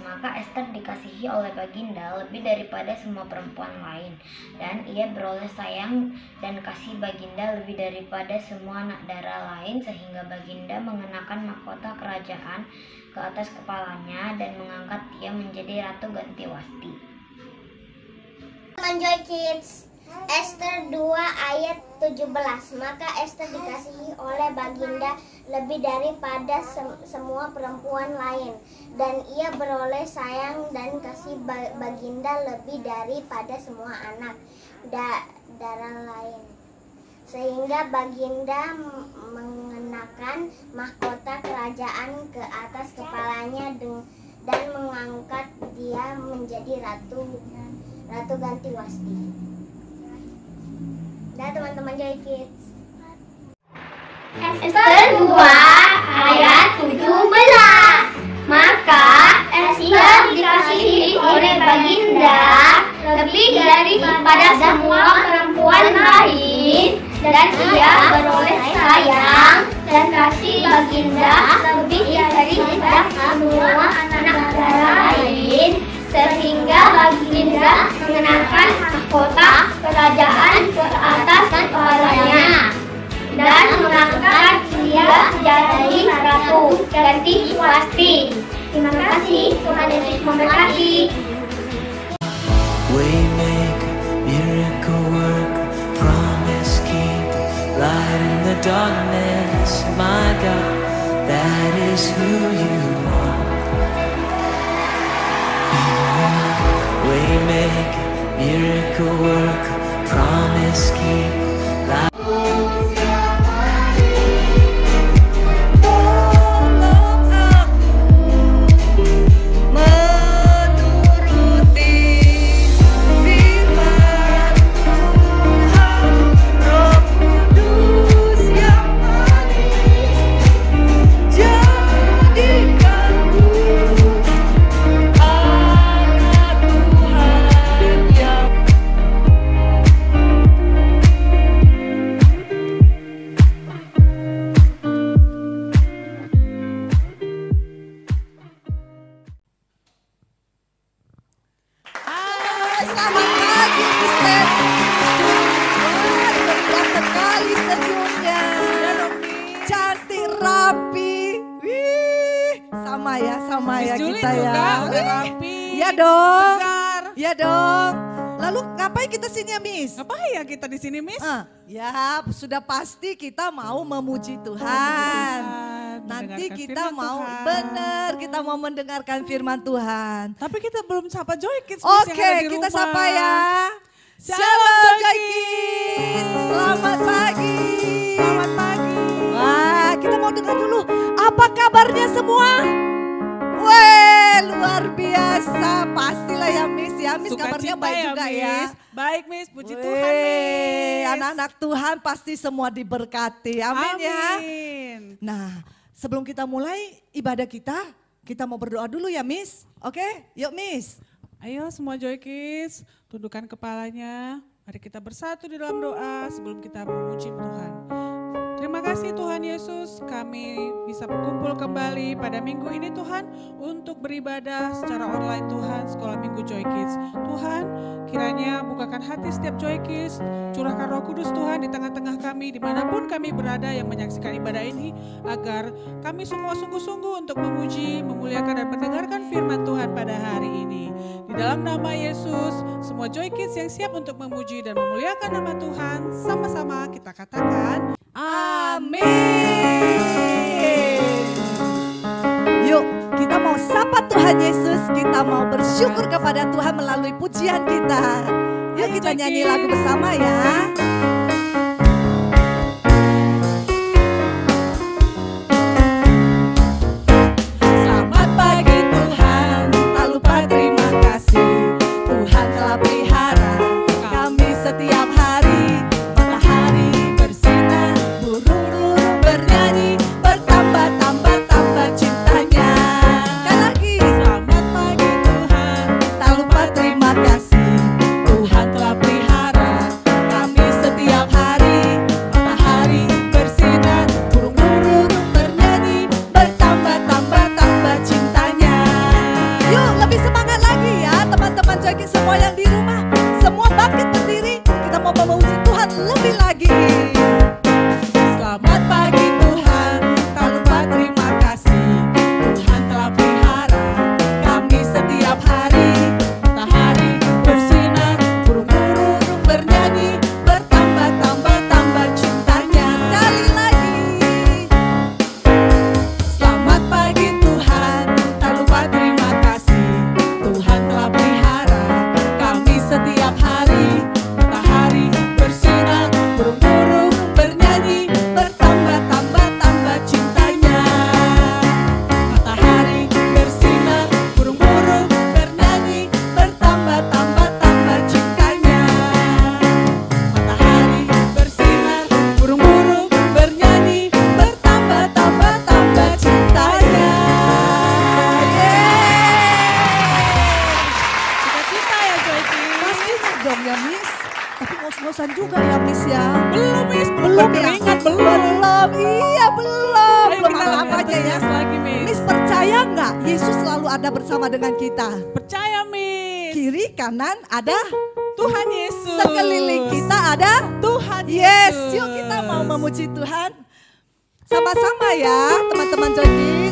maka Ester dikasihi oleh Baginda lebih daripada semua perempuan lain, dan ia beroleh sayang dan kasih Baginda lebih daripada semua anak darah lain, sehingga Baginda mengenakan mahkota kerajaan ke atas kepalanya dan mengangkat dia menjadi Ratu Gantiwasti. Teman Joy Kids, Ester 2 ayat 17. Maka Ester dikasihi oleh Baginda lebih daripada semua perempuan lain, dan ia beroleh sayang dan kasih Baginda lebih daripada semua anak darah lain, sehingga Baginda mengenakan mahkota kerajaan ke atas kepalanya dan mengangkat dia menjadi Ratu Gantiwasti. Dah teman-teman Joy Kids. Ester 2 ayat 17. Maka Ester dikasihi oleh Baginda lebih daripada semua perempuan lain, dan ia beroleh sayang dan kasih Baginda lebih daripada semua anak darah lain, sehingga Baginda mengenakan mahkota kerajaan ke atas kepalanya dan mengangkat dia menjadi Ratu Gantiwasti. Terima kasih, Tuhan Yesus memberkati. Waymaker, miracle worker, promise keeper, light in the darkness, my God, that is who you are. Waymaker, miracle worker, promise keeper, light. Selamat pagi, Mister. Wah, sekali senyumnya. Cantik, rapi. Wih, sama ya Juli kita juga ya. udah rapi. Iya dong. Segar. Iya dong. Lalu ngapain kita sini ya, Miss? Ngapain ya kita di sini, Miss? Ya, sudah pasti kita mau memuji Tuhan. Nanti kita mau kita mau mendengarkan firman Tuhan. Tapi kita belum sapa Joy Kids. Miss, Oke, yang ada di kita rumah. sapa ya. Shalom, Joy Kids. Selamat pagi. Selamat pagi. Wah, kita mau dengar dulu. Apa kabarnya semua? Weh, luar biasa. Pastilah ya, Miss ya. Miss kabarnya baik juga ya. Miss. Baik, Miss. Puji Weh, Tuhan, Miss. anak-anak Tuhan pasti semua diberkati. Amin ya. Amin. Nah, sebelum kita mulai ibadah kita mau berdoa dulu ya, Miss. Oke, yuk Miss. Ayo semua Joy Kids, tundukkan kepalanya. Mari kita bersatu di dalam doa sebelum kita memuji Tuhan. Terima kasih Tuhan Yesus, kami bisa berkumpul kembali pada minggu ini Tuhan untuk beribadah secara online Tuhan, Sekolah Minggu Joy Kids. Tuhan, kiranya bukakan hati setiap Joy Kids, curahkan Roh Kudus Tuhan di tengah-tengah kami, dimanapun kami berada yang menyaksikan ibadah ini, agar kami semua sungguh-sungguh untuk memuji, memuliakan dan mendengarkan firman Tuhan pada hari ini. Di dalam nama Yesus, semua Joy Kids yang siap untuk memuji dan memuliakan nama Tuhan, sama-sama kita katakan, Amin. Yuk, kita mau sapa Tuhan Yesus, kita mau bersyukur kepada Tuhan melalui pujian kita. Yuk kita nyanyi lagu bersama ya. Selamat pagi Tuhan, tak lupa terima kasih. Tuhan telah pelihara kami setiap hari. Matahari bersinar, burung-burung bernyanyi, bertambah-tambah cintanya. Sekali lagi, selamat pagi Tuhan, tak lupa terima kasih. Tuhan telah pelihara kami setiap Semua yang di rumah, semua bangkit berdiri. Kita mau memuji Tuhan lebih lagi. Selamat pagi Tuhan, tak lupa terima kasih. Tuhan telah pelihara kami setiap hari. Matahari bersinar, burung-burung bernyanyi, bertambah-tambah cintanya. Sekali lagi. Selamat pagi Tuhan, tak lupa terima kasih. Tuhan telah pelihara kami setiap hari. Matahari bersinar, burung-burung bernyanyi, bertambah-tambah cintanya. Matahari bersinar, burung-burung bernyanyi, bertambah-tambah cintanya. Matahari bersinar, burung-burung bernyanyi, bertambah-tambah cintanya. Cita-cita ya Joyce. Pastinya dong ya Miss. Tapi ngos-ngosan juga ya Miss ya. Belum Miss, Belum ya? keringat belum. Belum, iya belum. Ayo Belum kita lebih apa-apa aja ya. antusias lagi Miss. Miss percaya nggak Yesus selalu ada bersama dengan kita? Percaya Miss. Kiri kanan ada, Tuhan Yesus. sekeliling kita ada Tuhan Yes, Yesus. yuk kita mau memuji Tuhan. Sama-sama ya teman-teman Joyce.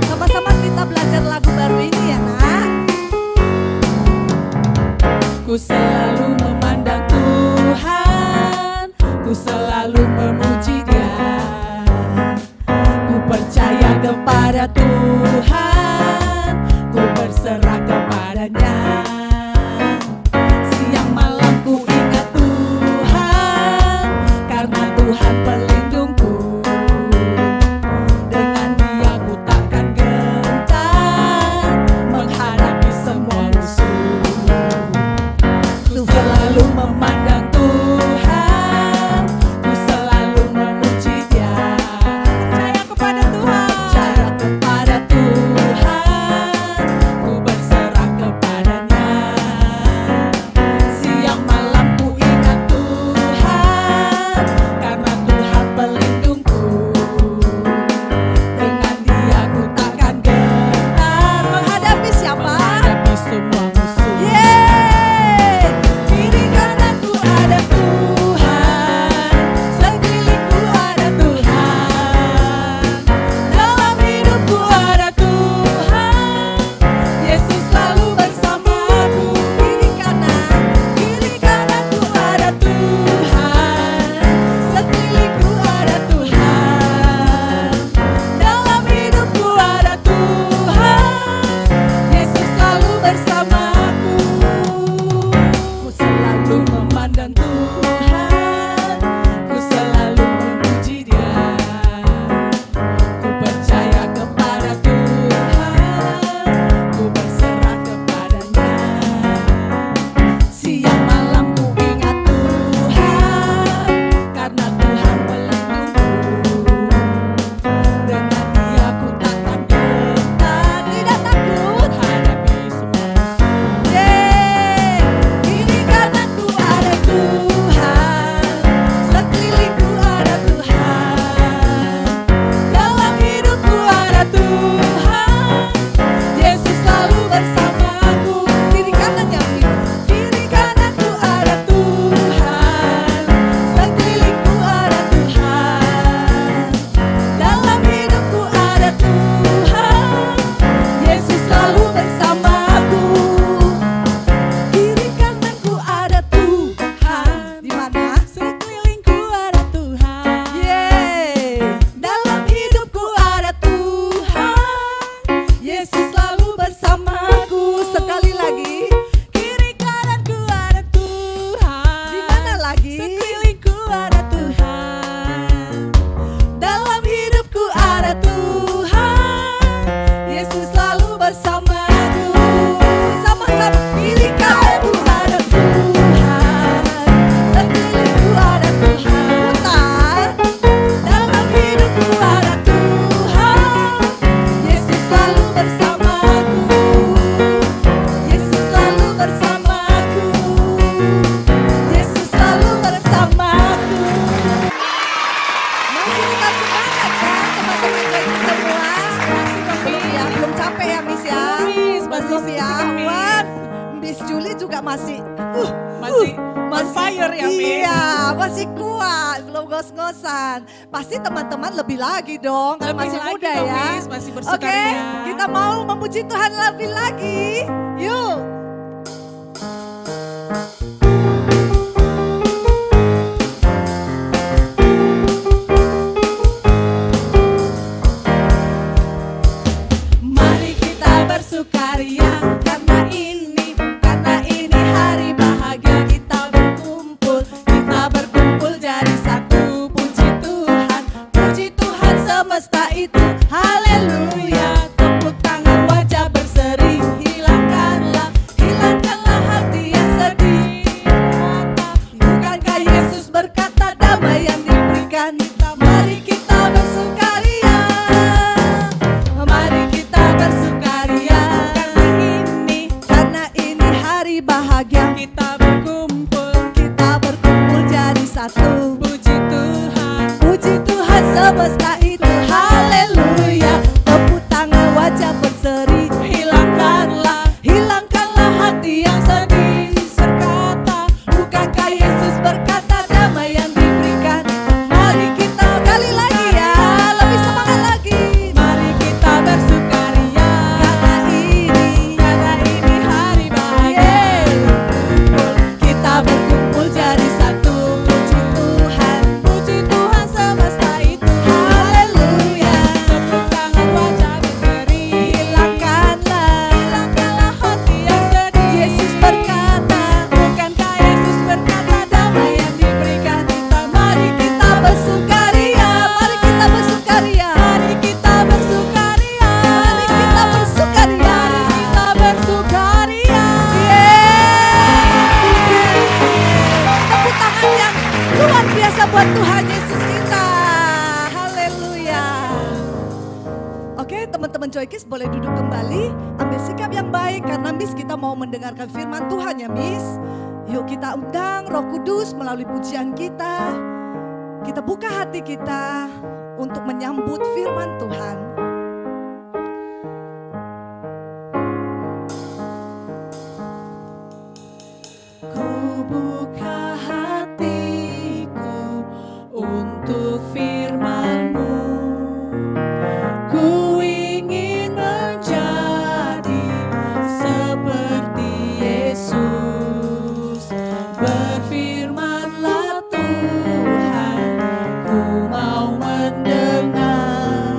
Sama-sama kita belajar lagu baru ini ya nak. Ku selalu memandang Tuhan, ku selalu memuji Dia. Ku percaya kepada Tuhan, ku berserah kepadanya. Siang malam ku ingat juga masih on fire ya, Miss. Iya, masih kuat, belum ngos-ngosan. Pasti teman-teman lebih lagi dong, karena Lebih masih lagi muda dong, ya. Miss, masih Oke, bersukaria. kita mau memuji Tuhan lebih lagi. Yuk. Mari kita bersukaria karena ini hari bahagia. Kita berkumpul jadi satu. Puji Tuhan semesta itu, haleluya. Tepuk tangan wajah berseri, hilangkanlah hati yang sedih. Bukankah Yesus berkata damai yang diberikan? Mari kita bersukaria. Mari kita bersukaria karena ini hari bahagia. Kita berkumpul jadi satu. Puji Tuhan semesta itu, haleluya. Tepuk tangan wajah berseri, hilangkanlah hati yang sedih. Berkata, bukankah Yesus berkata damai yang diberikan? Mari kita sekali lagi ya, lebih semangat lagi. Mari kita bersukaria karena ini hari bahagia. Kita berkumpul jadi satu. Puji Tuhan semesta itu, haleluya. Tepuk tangan wajah berseri, hilangkanlah hati yang sedih. Yesus berkata, bukankah Yesus berkata damai yang diberikan? Mari kita bersukaria, mari kita bersukaria, mari kita bersukaria, mari kita bersukaria, mari kita bersukaria. Tepuk tangan yang luar biasa buat Tuhan Yesus kita. Haleluya. Oke, teman-teman Joy Kids boleh duduk kembali, ambil sikap yang baik karena Miss kita mau mendengarkan firman Tuhan ya Miss. Yuk kita undang Roh Kudus melalui pujian kita. Kita buka hati kita untuk menyambut firman Tuhan. Ku buka hatiku untuk firman-Mu. Ku ingin menjadi seperti Yesus. Berfirmanlah Tuhan, ku mau mendengar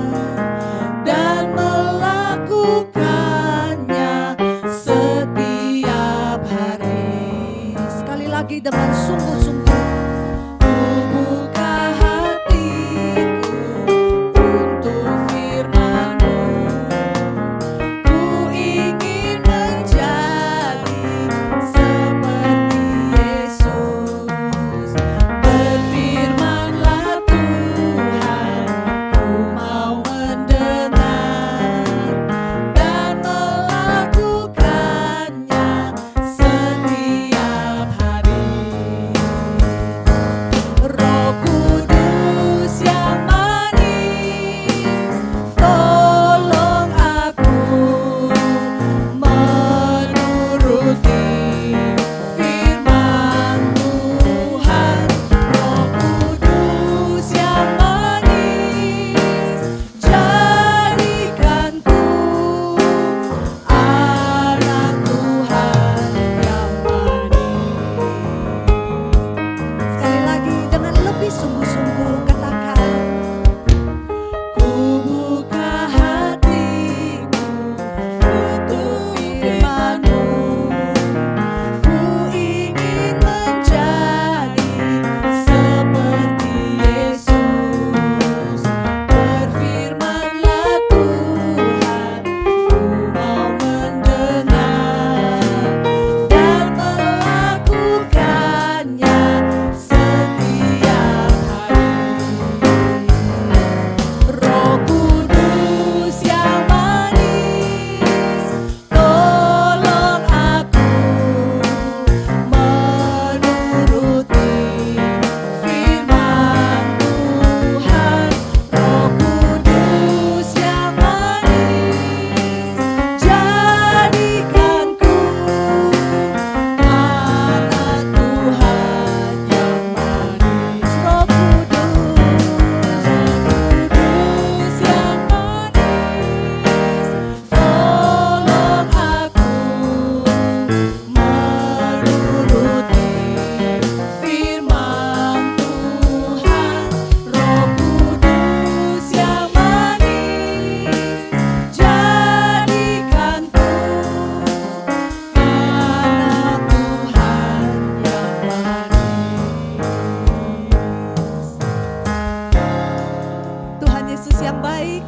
Yesus yang baik,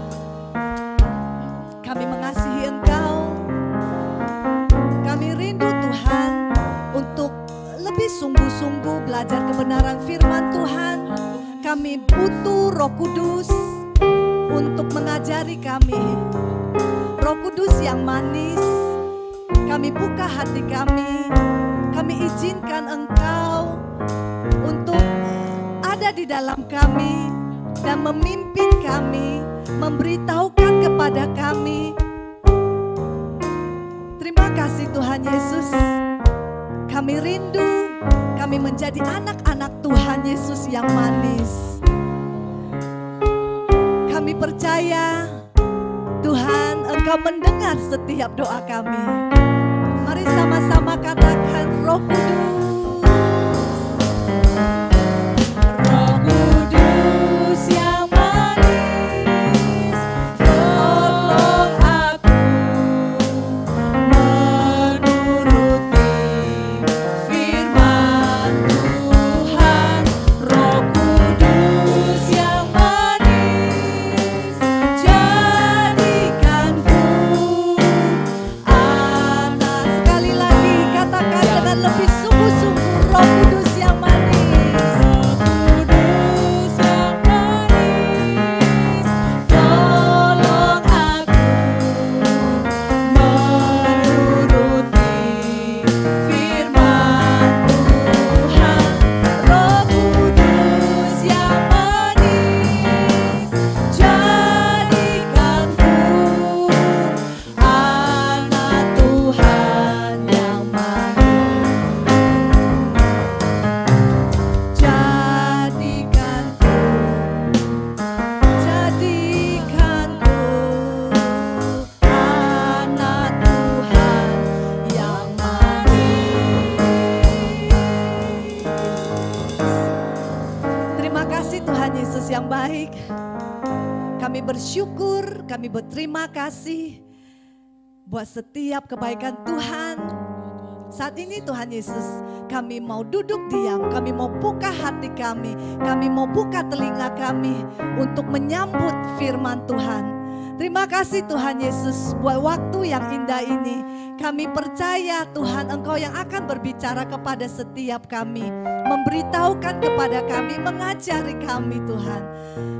kami mengasihi Engkau. Kami rindu Tuhan untuk lebih sungguh-sungguh belajar kebenaran firman Tuhan. Kami butuh Roh Kudus untuk mengajari kami. Roh Kudus yang manis, kami buka hati kami. Kami izinkan Engkau untuk ada di dalam kami dan memimpin kami, memberitahukan kepada kami. Terima kasih Tuhan Yesus. Kami rindu, kami menjadi anak-anak Tuhan Yesus yang manis. Kami percaya Tuhan, Engkau mendengar setiap doa kami. Mari sama-sama katakan, Roh Kudus. Roh Kudus yang manis, tolong aku menuruti firman Tuhan. Roh Kudus yang manis, jadikanku anak. Sekali lagi katakan dengan lebih sungguh-sungguh, Roh Kudus yang manis. Roh Kudus yang manis, tolong aku menuruti firman Tuhan. Roh Kudus yang manis, jadikanku anak Tuhan yang manis. Jadikanku anak Tuhan yang manis. Terima kasih Tuhan Yesus yang baik. Kami bersyukur, kami berterima kasih buat setiap kebaikan Tuhan. Saat ini Tuhan Yesus, kami mau duduk diam, kami mau buka hati kami mau buka telinga kami untuk menyambut firman Tuhan. Terima kasih Tuhan Yesus buat waktu yang indah ini. Kami percaya Tuhan Engkau yang akan berbicara kepada setiap kami, memberitahukan kepada kami, mengajari kami Tuhan,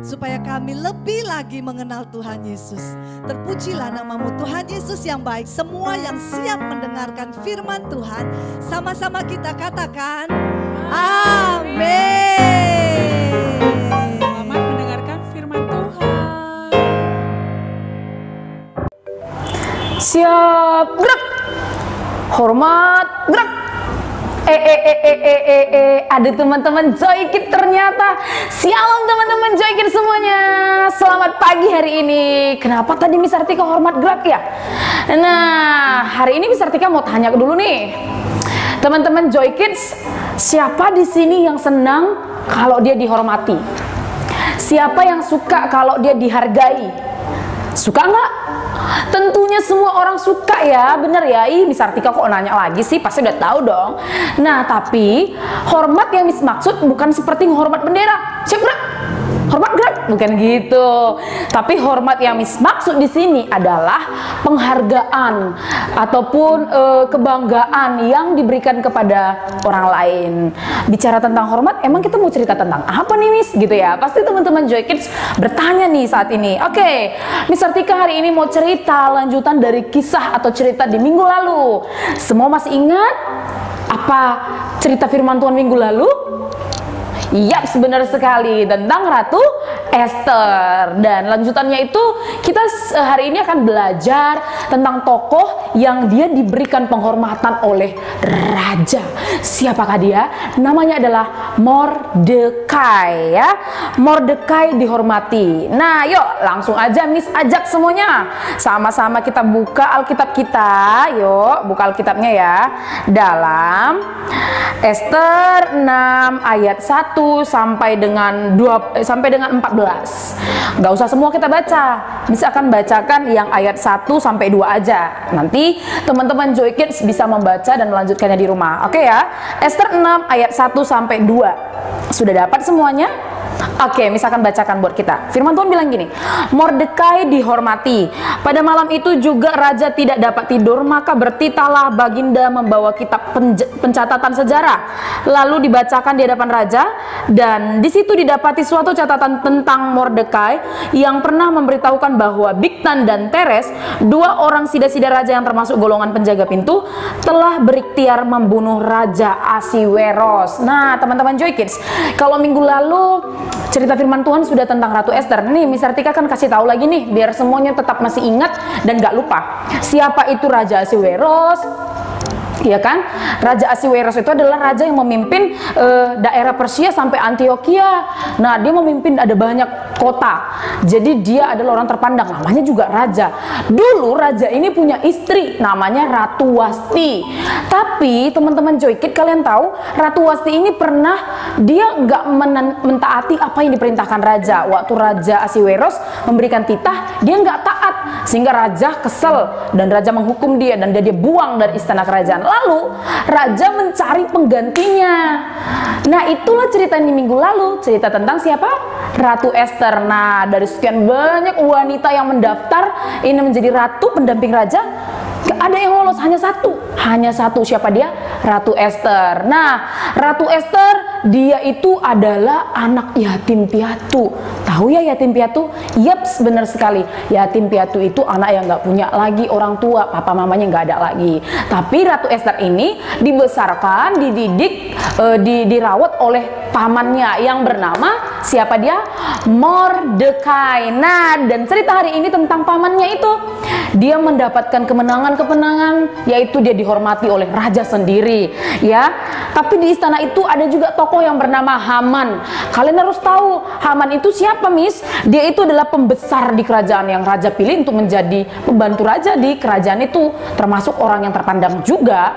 supaya kami lebih lagi mengenal Tuhan Yesus. Terpujilah namamu Tuhan Yesus yang baik. Semua yang siap mendengarkan firman Tuhan, sama-sama kita katakan amin. Selamat mendengarkan firman Tuhan. Siap, gerak. Hormat, gerak. Ada teman-teman Joykid ternyata. Shalom teman-teman Joykid semuanya. Selamat pagi hari ini. Kenapa tadi Miss Artika hormat gerak ya? Nah, hari ini Miss Artika mau tanya dulu nih. Teman-teman Joykids, siapa di sini yang senang kalau dia dihormati? Siapa yang suka kalau dia dihargai? Suka nggak? Tentunya semua orang suka ya, bener ya. Miss Artika kok nanya lagi sih, pasti udah tahu dong. Nah, tapi hormat yang Miss maksud bukan seperti menghormat bendera. Siap gerak, hormat gerak, bukan gitu. Tapi hormat yang Miss maksud di sini adalah penghargaan ataupun kebanggaan yang diberikan kepada orang lain. Bicara tentang hormat, emang kita mau cerita tentang apa nih Miss? Gitu ya. Pasti teman-teman Joykids bertanya nih saat ini. Oke, Miss Artika hari ini mau cerita lanjutan dari kisah atau cerita di minggu lalu. Semua masih ingat apa cerita firman Tuhan minggu lalu? Yap, benar sekali, tentang Ratu Esther. Dan lanjutannya itu kita hari ini akan belajar tentang tokoh yang dia diberikan penghormatan oleh raja. Siapakah dia? Namanya adalah Mordekai ya. Mordekai dihormati. Nah, yuk langsung aja Miss ajak semuanya. Sama-sama kita buka Alkitab kita. Yuk, buka Alkitabnya ya. Dalam Esther 6 ayat 1 sampai dengan 14. Nggak usah semua kita baca. Miss akan bacakan yang ayat 1 sampai 2 aja. Nanti teman-teman Joykids bisa membaca dan melanjutkannya di rumah. Oke ya. Esther 6 ayat 1 sampai 2. Sudah dapat semuanya? Oke, misalkan bacakan buat kita. Firman Tuhan bilang gini, Mordekai dihormati. Pada malam itu juga raja tidak dapat tidur, maka bertitalah baginda membawa kitab pencatatan sejarah. Lalu dibacakan di hadapan raja, dan di situ didapati suatu catatan tentang Mordekai yang pernah memberitahukan bahwa Bigtan dan Teres, dua orang sida-sida raja yang termasuk golongan penjaga pintu, telah berikhtiar membunuh Raja Ahasiweros. Nah, teman-teman Joy Kids, kalau minggu lalu cerita firman Tuhan sudah tentang Ratu Esther. Nih, Miss Artika kan kasih tahu lagi nih, biar semuanya tetap masih ingat dan gak lupa. Siapa itu Raja Ahasiweros? Ya kan, Raja Ahasiweros itu adalah raja yang memimpin daerah Persia sampai Antioquia. Nah, dia memimpin ada banyak kota. Jadi dia adalah orang terpandang, namanya juga raja. Dulu raja ini punya istri, namanya Ratu Wasti. Tapi teman-teman Joy Kids, kalian tahu Ratu Wasti ini pernah dia nggak mentaati apa yang diperintahkan raja. Waktu Raja Ahasiweros memberikan titah, dia nggak taat, sehingga raja kesel dan raja menghukum dia dan dia buang dari istana kerajaan. Lalu raja mencari penggantinya. Nah, itulah cerita di minggu lalu, cerita tentang siapa? Ratu Esther. Nah, dari sekian banyak wanita yang mendaftar ini menjadi ratu pendamping raja, ada yang lolos hanya satu. Siapa dia? Ratu Esther. Nah, Ratu Esther dia itu adalah anak yatim piatu. Tahu ya yatim piatu? Yaps, benar sekali. Yatim piatu itu anak yang nggak punya lagi orang tua, papa mamanya nggak ada lagi. Tapi Ratu Esther ini dibesarkan, dididik, dirawat oleh pamannya yang bernama siapa dia? Mordekai. Nah, dan cerita hari ini tentang pamannya itu. Dia mendapatkan kemenangan, yaitu dia dihormati oleh raja sendiri, ya. Tapi di istana itu ada juga tokoh yang bernama Haman. Kalian harus tahu Haman itu siapa, Miss? Dia itu adalah pembesar di kerajaan yang raja pilih untuk menjadi pembantu raja di kerajaan itu, termasuk orang yang terpandang juga.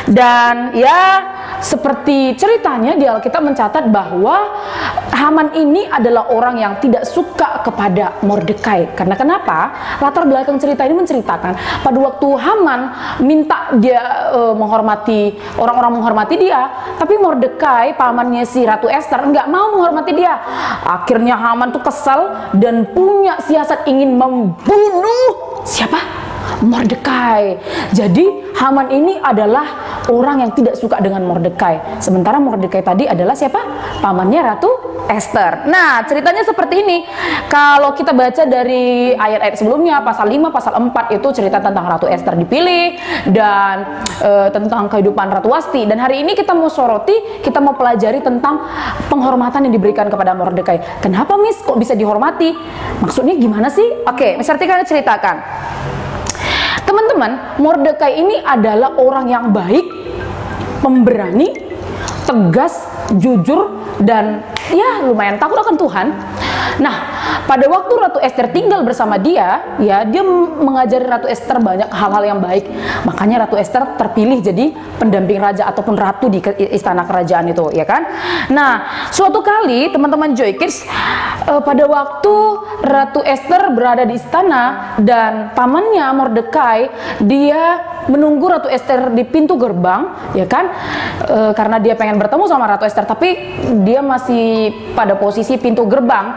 Dan ya, seperti ceritanya di Alkitab mencatat bahwa Haman ini adalah orang yang tidak suka kepada Mordekai. Karena kenapa? Latar belakang cerita ini menceritakan pada waktu Haman minta dia menghormati, orang-orang menghormati dia, tapi Mordekai, pamannya si Ratu Esther, nggak mau menghormati dia. Akhirnya Haman tuh kesal dan punya siasat ingin membunuh siapa? Mordekai. Jadi Haman ini adalah orang yang tidak suka dengan Mordekai. Sementara Mordekai tadi adalah siapa? Pamannya Ratu Esther. Nah, ceritanya seperti ini. Kalau kita baca dari ayat-ayat sebelumnya, pasal 5, pasal 4 itu cerita tentang Ratu Esther dipilih dan tentang kehidupan Ratu Wasti. Dan hari ini kita mau soroti, kita mau pelajari tentang penghormatan yang diberikan kepada Mordekai. Kenapa, Miss? Kok bisa dihormati? Maksudnya gimana sih? Oke, Miss Artika ceritakan. Teman-teman, Mordekai ini adalah orang yang baik, pemberani, tegas, jujur, dan ya lumayan takut akan Tuhan. Nah, pada waktu Ratu Esther tinggal bersama dia, ya dia mengajari Ratu Esther banyak hal-hal yang baik. Makanya Ratu Esther terpilih jadi pendamping raja ataupun ratu di istana kerajaan itu, ya kan? Nah, suatu kali teman-teman Joy Kids, pada waktu Ratu Esther berada di istana dan pamannya Mordekai, dia menunggu Ratu Esther di pintu gerbang, ya kan? Karena dia pengen bertemu sama Ratu Esther, tapi dia masih pada posisi pintu gerbang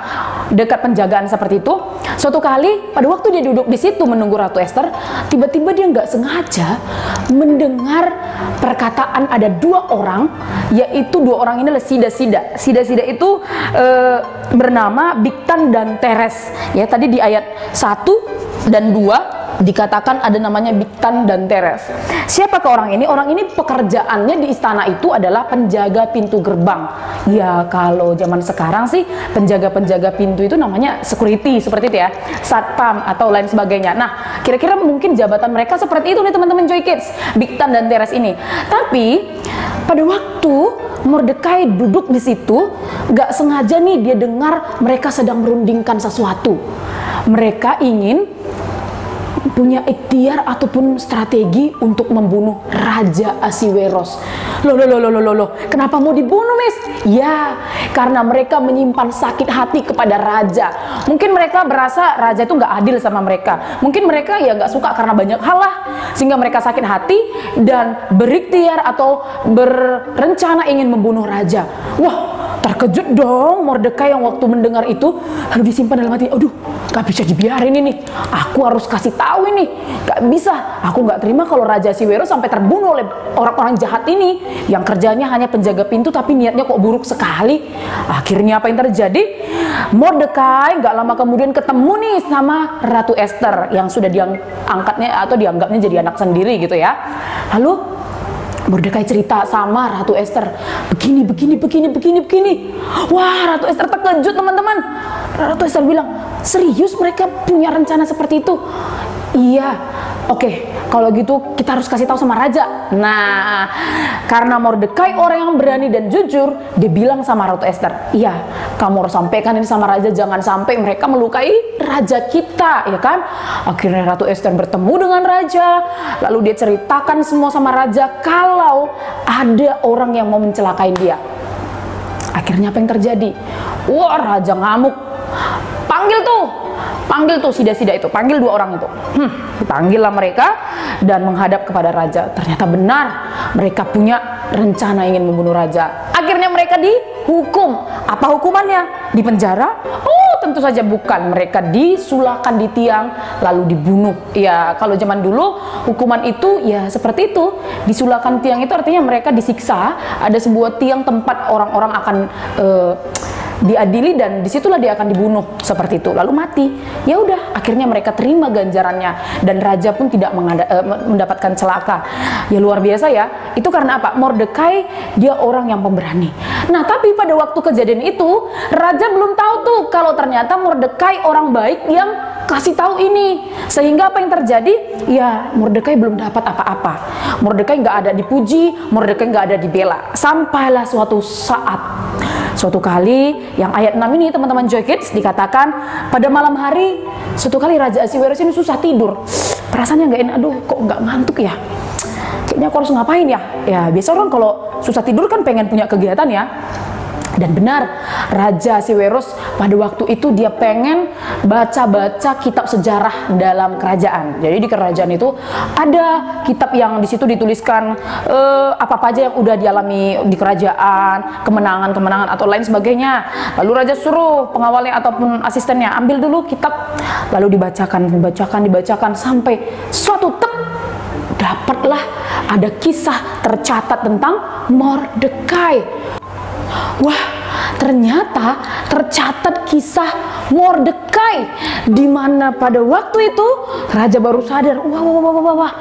dekat penjagaan seperti itu. Suatu kali pada waktu dia duduk di situ menunggu Ratu Esther, tiba-tiba dia nggak sengaja mendengar perkataan ada dua orang, yaitu dua orang ini adalah sida-sida. Sida-sida itu bernama Bigtan dan Teres. Ya, tadi di ayat 1 dan 2 dikatakan ada namanya Bigtan dan Teres. Siapakah orang ini? Orang ini pekerjaannya di istana itu adalah penjaga pintu gerbang. Ya, kalau zaman sekarang sih penjaga-penjaga pintu itu namanya security, seperti itu ya, satpam atau lain sebagainya. Nah, kira-kira mungkin jabatan mereka seperti itu nih teman-teman Joy Kids, Bigtan dan Teres ini. Tapi pada waktu Mordekai duduk di situ, gak sengaja nih dia dengar mereka sedang merundingkan sesuatu. Mereka ingin punya ikhtiar ataupun strategi untuk membunuh Raja Ahasiweros. Loh, kenapa mau dibunuh, Miss? Ya, karena mereka menyimpan sakit hati kepada raja. Mungkin mereka berasa raja itu nggak adil sama mereka. Mungkin mereka ya nggak suka karena banyak hal lah, sehingga mereka sakit hati dan berikhtiar atau berencana ingin membunuh raja. Wah, Terkejut dong Mordekai yang waktu mendengar itu, lalu disimpan dalam hati, aduh gak bisa dibiarin ini, aku harus kasih tahu ini, gak bisa, aku gak terima kalau Raja Ahasiweros sampai terbunuh oleh orang-orang jahat ini, yang kerjanya hanya penjaga pintu tapi niatnya kok buruk sekali. Akhirnya apa yang terjadi? Mordekai gak lama kemudian ketemu nih sama Ratu Esther yang sudah diangkatnya atau dianggapnya jadi anak sendiri gitu ya. Lalu Mordekai cerita sama Ratu Esther, begini. Wah, Ratu Esther terkejut teman-teman. Ratu Esther bilang, serius mereka punya rencana seperti itu? Iya. Oke, kalau gitu kita harus kasih tahu sama raja. Nah, karena Mordekai orang yang berani dan jujur, dia bilang sama Ratu Esther, iya, kamu harus sampaikan ini sama raja, jangan sampai mereka melukai raja kita, ya kan? Akhirnya Ratu Esther bertemu dengan raja, lalu dia ceritakan semua sama raja kalau ada orang yang mau mencelakai dia. Akhirnya apa yang terjadi? Wah, raja ngamuk. Panggil tuh sida-sida itu, panggil 2 orang itu. Dipanggillah mereka dan menghadap kepada raja. Ternyata benar mereka punya rencana ingin membunuh raja. Akhirnya mereka dihukum. Apa hukumannya? Dipenjara? Oh, tentu saja bukan. Mereka disulahkan di tiang lalu dibunuh. Ya, kalau zaman dulu hukuman itu ya seperti itu. Disulahkan tiang itu artinya mereka disiksa. Ada sebuah tiang tempat orang-orang akan diadili dan disitulah dia akan dibunuh seperti itu, lalu mati. Ya udah, akhirnya mereka terima ganjarannya dan raja pun tidak mendapatkan celaka. Ya luar biasa ya. Itu karena apa? Mordekai dia orang yang pemberani. Nah, tapi pada waktu kejadian itu raja belum tahu tuh kalau ternyata Mordekai orang baik yang kasih tahu ini. Sehingga apa yang terjadi? Ya, Mordekai belum dapat apa-apa. Mordekai nggak ada dipuji, Mordekai nggak ada dibela. Sampailah suatu saat, suatu kali yang ayat 6 ini teman-teman Joy Kids dikatakan pada malam hari suatu kali Raja Ahasiweros ini susah tidur. Perasaannya nggak enak, aduh kok nggak ngantuk ya? Kayaknya aku harus ngapain ya? Ya biasa orang kalau susah tidur kan pengen punya kegiatan ya. Dan benar, Raja Ahasiweros pada waktu itu dia pengen baca-baca kitab sejarah dalam kerajaan. Jadi di kerajaan itu ada kitab yang di situ dituliskan apa-apa aja yang udah dialami di kerajaan, kemenangan-kemenangan atau lain sebagainya. Lalu Raja suruh pengawalnya ataupun asistennya ambil dulu kitab, lalu dibacakan sampai suatu dapatlah ada kisah tercatat tentang Mordekai. Wah, ternyata tercatat kisah Mordekai di mana pada waktu itu raja baru sadar, wah,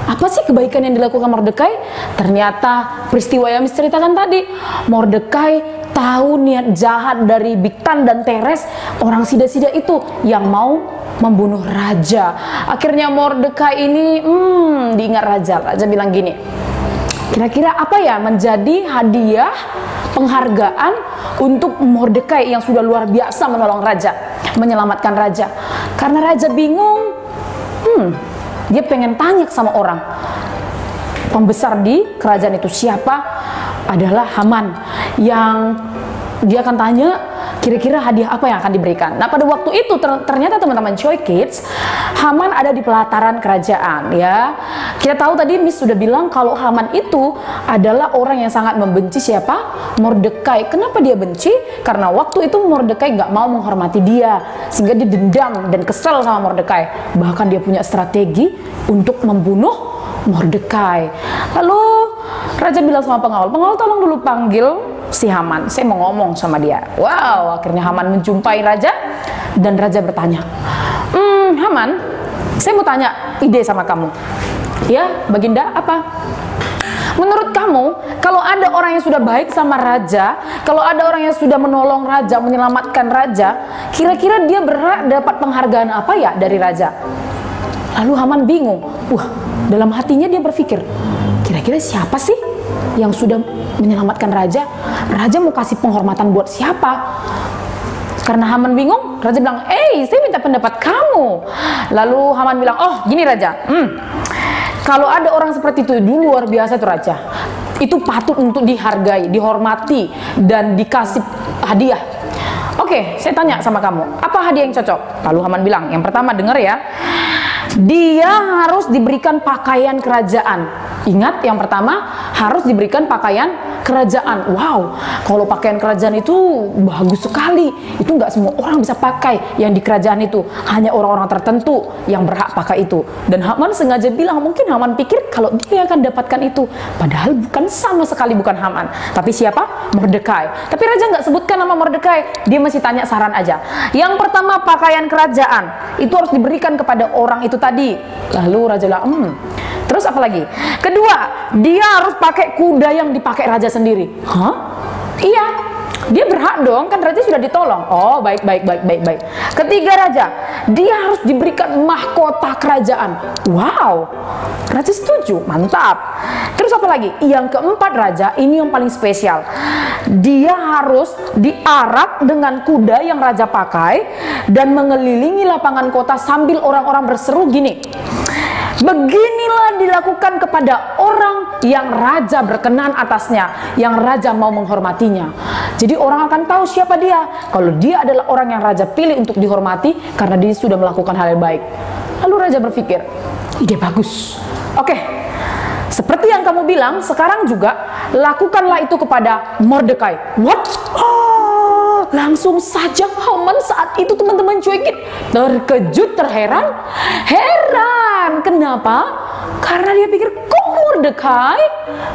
apa sih kebaikan yang dilakukan Mordekai? Ternyata peristiwa yang diceritakan tadi, Mordekai tahu niat jahat dari Bigtan dan Teres, orang sida-sida itu yang mau membunuh raja. Akhirnya Mordekai ini diingat raja bilang gini, kira-kira apa ya menjadi hadiah penghargaan untuk Mordekai yang sudah luar biasa menolong raja, menyelamatkan raja. Karena raja bingung, dia pengen tanya sama orang pembesar di kerajaan itu, siapa? Adalah Haman, yang dia akan tanya kira-kira hadiah apa yang akan diberikan. Nah, pada waktu itu ternyata teman-teman Joy Kids, Haman ada di pelataran kerajaan ya. Kita tahu tadi Miss sudah bilang kalau Haman itu adalah orang yang sangat membenci siapa? Mordekai. Kenapa dia benci? Karena waktu itu Mordekai nggak mau menghormati dia, sehingga dia dendam dan kesel sama Mordekai. Bahkan dia punya strategi untuk membunuh Mordekai. Lalu raja bilang sama pengawal tolong dulu panggil si Haman, saya mau ngomong sama dia. Wow, akhirnya Haman menjumpai raja dan raja bertanya, Haman, saya mau tanya ide sama kamu. Ya, Baginda, apa? Menurut kamu, kalau ada orang yang sudah baik sama raja, kalau ada orang yang sudah menolong raja, menyelamatkan raja, kira-kira dia berhak dapat penghargaan apa ya dari raja? Lalu Haman bingung. Wah, dalam hatinya dia berpikir, kira-kira siapa sih yang sudah menyelamatkan raja? Raja mau kasih penghormatan buat siapa? Karena Haman bingung, raja bilang, saya minta pendapat kamu. Lalu Haman bilang, oh gini raja, kalau ada orang seperti itu, luar biasa itu raja, itu patut untuk dihargai, dihormati, dan dikasih hadiah. Oke, saya tanya sama kamu, apa hadiah yang cocok? Lalu Haman bilang, yang pertama dengar ya, dia harus diberikan pakaian kerajaan. Ingat, yang pertama harus diberikan pakaian kerajaan. Wow, kalau pakaian kerajaan itu bagus sekali. Itu nggak semua orang bisa pakai yang di kerajaan itu. Hanya orang-orang tertentu yang berhak pakai itu. Dan Haman sengaja bilang, mungkin Haman pikir kalau dia akan dapatkan itu. Padahal bukan, sama sekali bukan Haman. Tapi siapa? Mordekai. Tapi raja nggak sebutkan nama Mordekai. Dia masih tanya saran aja. Yang pertama, pakaian kerajaan itu harus diberikan kepada orang itu tadi. Lalu raja bilang, terus apa lagi? Kedua, dia harus pakai kuda yang dipakai raja sendiri. Hah? Iya, dia berhak dong, kan raja sudah ditolong. Oh, baik. Ketiga raja, dia harus diberikan mahkota kerajaan. Wow, raja setuju, mantap. Terus apa lagi? Yang keempat raja, ini yang paling spesial. Dia harus diarak dengan kuda yang raja pakai dan mengelilingi lapangan kota sambil orang-orang berseru gini. Beginilah dilakukan kepada orang yang raja berkenan atasnya, yang raja mau menghormatinya. Jadi orang akan tahu siapa dia. Kalau dia adalah orang yang raja pilih untuk dihormati karena dia sudah melakukan hal yang baik. Lalu raja berpikir, ide bagus. Oke, seperti yang kamu bilang, sekarang juga lakukanlah itu kepada Mordekai. What? Oh, langsung saja Haman saat itu teman-teman cuekin terkejut, terheran. Kenapa? Karena dia pikir, kok Mordekai?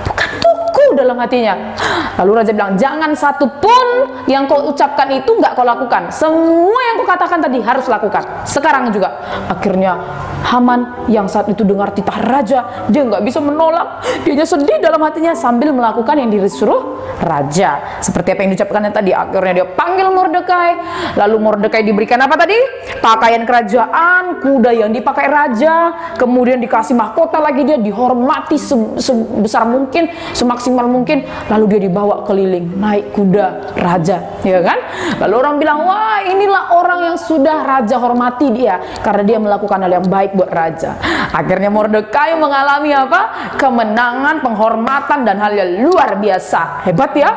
Bukan tuku dalam hatinya. Lalu raja bilang, jangan satu pun yang kau ucapkan itu nggak kau lakukan. Semua yang kau katakan tadi harus lakukan. Sekarang juga. Akhirnya Haman yang saat itu dengar titah raja, dia nggak bisa menolak. Dia sedih dalam hatinya sambil melakukan yang disuruh raja. Seperti apa yang diucapkannya tadi. Akhirnya dia panggil Mordekai. Lalu Mordekai diberikan apa tadi? Pakaian kerajaan, kuda yang dipakai raja, kemudian dikasih mahkota lagi, dia dihormati sebesar mungkin, semaksimal mungkin. Lalu dia dibawa keliling naik kuda raja, ya kan? Lalu orang bilang, wah inilah orang yang sudah raja hormati dia karena dia melakukan hal yang baik buat raja. Akhirnya Mordekai mengalami apa? Kemenangan, penghormatan dan hal yang luar biasa. Hebat ya.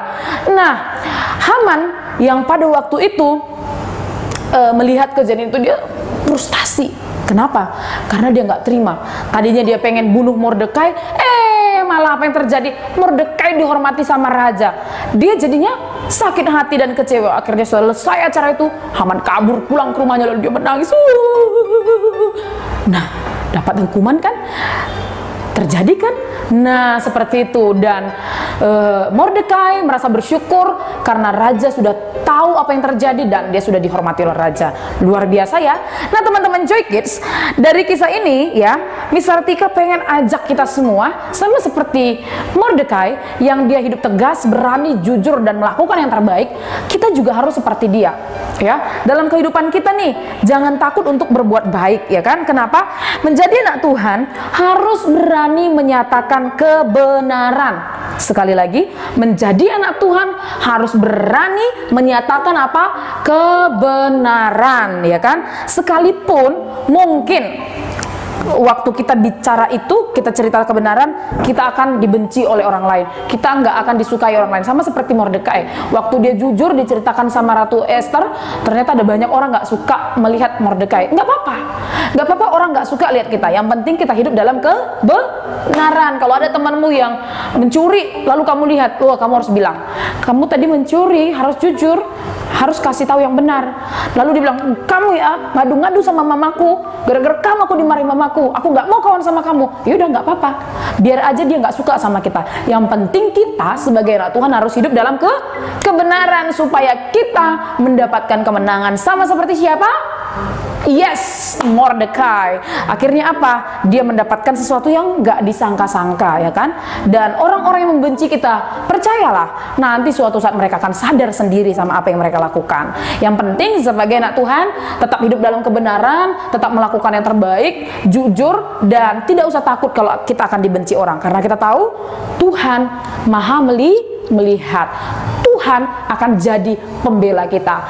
Nah, Haman yang pada waktu itu melihat kejadian itu, dia frustasi. Kenapa? Karena dia nggak terima. Tadinya dia pengen bunuh Mordekai, malah apa yang terjadi? Mordekai dihormati sama raja. Dia jadinya sakit hati dan kecewa. Akhirnya selesai acara itu, Haman kabur pulang ke rumahnya lalu dia menangis. Nah, dapat hukuman kan? Terjadi kan? Nah, seperti itu. Dan Mordekai merasa bersyukur karena raja sudah tahu apa yang terjadi dan dia sudah dihormati oleh raja. Luar biasa ya. Nah, teman-teman Joy Kids, dari kisah ini ya, Miss Artika pengen ajak kita semua sama seperti Mordekai yang dia hidup tegas, berani, jujur dan melakukan yang terbaik. Kita juga harus seperti dia. Ya, dalam kehidupan kita nih, jangan takut untuk berbuat baik, ya kan? Kenapa? Menjadi anak Tuhan harus berani menyatakan kebenaran. Sekali lagi, menjadi anak Tuhan harus berani menyatakan apa? Kebenaran, ya kan? Sekalipun mungkin waktu kita bicara itu, kita cerita kebenaran, kita akan dibenci oleh orang lain, kita nggak akan disukai orang lain. Sama seperti Mordekai, waktu dia jujur diceritakan sama Ratu Esther, ternyata ada banyak orang nggak suka melihat Mordekai. Nggak apa-apa orang nggak suka lihat kita, yang penting kita hidup dalam kebenaran. Kalau ada temanmu yang mencuri lalu kamu lihat, kamu harus bilang, kamu tadi mencuri, harus jujur, harus kasih tahu yang benar. Lalu dia bilang, kamu ya ngadu-ngadu sama mamaku, gara-gara kamu aku dimarahin mamaku, aku nggak mau kawan sama kamu. Ya udah, nggak apa-apa, biar aja dia nggak suka sama kita. Yang penting kita sebagai anak Tuhan harus hidup dalam kebenaran supaya kita mendapatkan kemenangan. Sama seperti siapa? Yes, Mordekai. Akhirnya apa? Dia mendapatkan sesuatu yang nggak disangka-sangka, ya kan? Dan orang-orang yang membenci kita, percayalah, nanti suatu saat mereka akan sadar sendiri sama apa yang mereka lakukan. Yang penting sebagai anak Tuhan, tetap hidup dalam kebenaran, tetap melakukan yang terbaik, jujur, dan tidak usah takut kalau kita akan dibenci orang. Karena kita tahu Tuhan Maha melihat. Tuhan akan jadi pembela kita.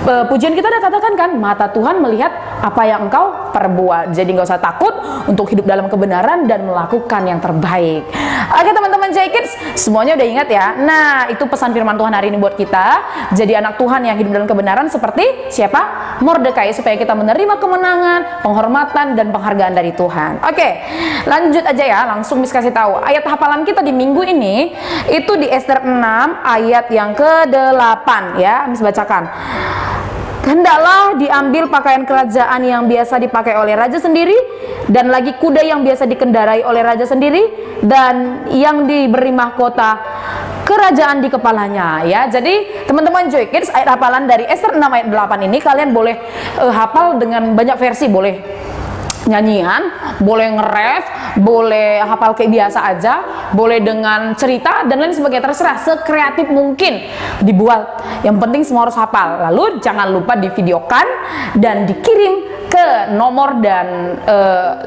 pujian kita udah katakan kan, mata Tuhan melihat apa yang engkau perbuat. Jadi nggak usah takut untuk hidup dalam kebenaran dan melakukan yang terbaik. Oke teman-teman Joy Kids, semuanya udah ingat ya? Nah, itu pesan firman Tuhan hari ini buat kita. Jadi anak Tuhan yang hidup dalam kebenaran seperti siapa? Mordekai, supaya kita menerima kemenangan, penghormatan, dan penghargaan dari Tuhan. Oke, lanjut aja ya, langsung Miss kasih tahu. Ayat hafalan kita di minggu ini, itu di Ester 6 ayat yang ke-8 ya, Miss bacakan. Hendaklah diambil pakaian kerajaan yang biasa dipakai oleh raja sendiri, dan lagi kuda yang biasa dikendarai oleh raja sendiri, dan yang diberi mahkota kerajaan di kepalanya ya. Jadi teman-teman Joy Kids, ayat hafalan dari Ester 6 ayat 8 ini kalian boleh hafal dengan banyak versi, boleh nyanyian, boleh nge-ref, boleh hafal kayak biasa aja, boleh dengan cerita dan lain sebagainya, terserah, sekreatif mungkin dibuat. Yang penting semua harus hafal. Lalu jangan lupa divideokan dan dikirim ke nomor dan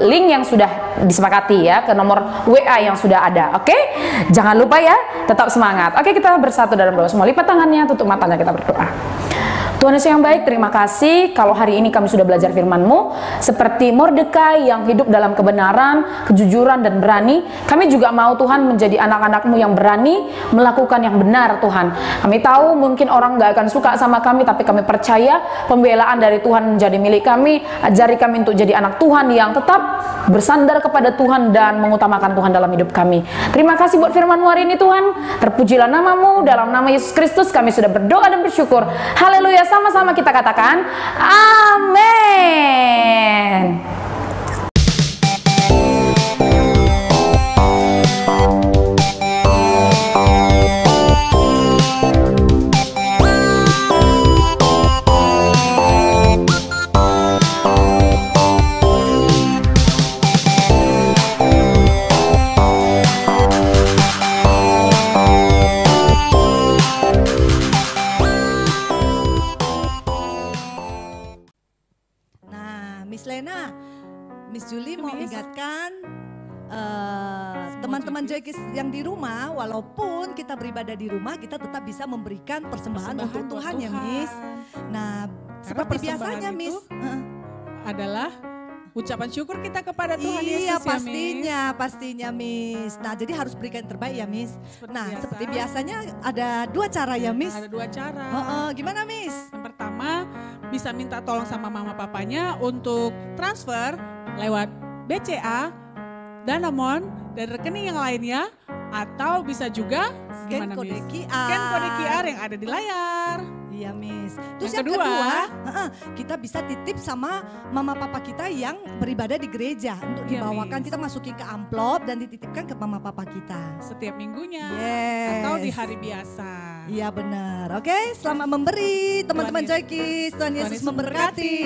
link yang sudah disepakati ya, ke nomor WA yang sudah ada. Oke? Jangan lupa ya, tetap semangat. Oke, kita bersatu dalam doa semua. Lipat tangannya, tutup matanya, kita berdoa. Tuhan Yesus yang baik, terima kasih kalau hari ini kami sudah belajar firman-Mu seperti Mordekai yang hidup dalam kebenaran, kejujuran, dan berani. Kami juga mau Tuhan menjadi anak-anak-Mu yang berani melakukan yang benar Tuhan. Kami tahu mungkin orang gak akan suka sama kami, tapi kami percaya pembelaan dari Tuhan menjadi milik kami. Ajari kami untuk jadi anak Tuhan yang tetap bersandar kepada Tuhan dan mengutamakan Tuhan dalam hidup kami. Terima kasih buat firman-Mu hari ini Tuhan. Terpujilah nama-Mu, dalam nama Yesus Kristus kami sudah berdoa dan bersyukur. Haleluya. Sama-sama kita katakan amin. Miss Julie mau ingatkan teman-teman Joy Kids yang di rumah, walaupun kita beribadah di rumah, kita tetap bisa memberikan persembahan untuk Tuhan ya Miss. Nah, seperti biasanya Miss adalah ucapan syukur kita kepada Tuhan Yesus. Iya ya, pastinya Miss. Nah, jadi harus berikan yang terbaik ya Miss. Seperti biasanya ada 2 cara ya Miss. Ada 2 cara. Gimana Miss? Yang pertama, bisa minta tolong sama mama papanya untuk transfer lewat BCA, Danamon, dan rekening yang lainnya, atau bisa juga scan kode QR. Scan kode QR yang ada di layar. Iya Miss. Terus yang kedua, kita bisa titip sama mama papa kita yang beribadah di gereja untuk dibawakan. Kita masukin ke amplop dan dititipkan ke mama papa kita setiap minggunya. Yes. Atau di hari biasa. Iya benar. Oke, selamat memberi teman-teman Joy Kids. Tuhan Yesus memberkati.